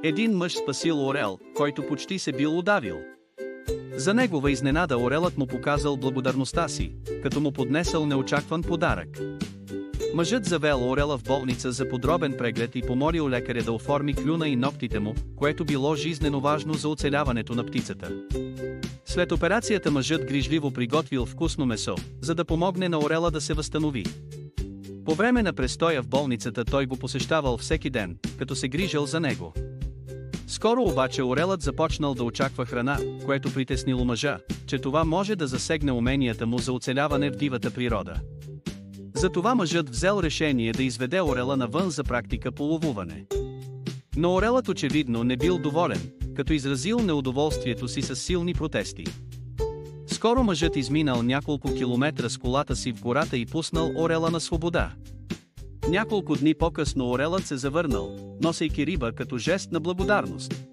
Един мъж спасил орел, който почти се бил удавил. За негова изненада орелът му показал благодарността си, като му поднесъл неочакван подарък. Мъжът завел орела в болница за подробен преглед и помолил лекаря да оформи клюна и ногтите му, което било жизнено важно за оцеляването на птицата. След операцията мъжът грижливо приготвил вкусно месо, за да помогне на орела да се възстанови. По време на престоя в болницата той го посещавал всеки ден, като се грижал за него. Скоро обаче орелът започнал да очаква храна, което притеснило мъжа, че това може да засегне уменията му за оцеляване в дивата природа. Затова мъжът взел решение да изведе орела навън за практика по ловуване. Но орелът очевидно не бил доволен, като изразил неудоволствието си с силни протести. Скоро мъжът изминал няколко километра с колата си в гората и пуснал орела на свобода. Няколко дни по-късно орелът се завърнал, носейки риба като жест на благодарност.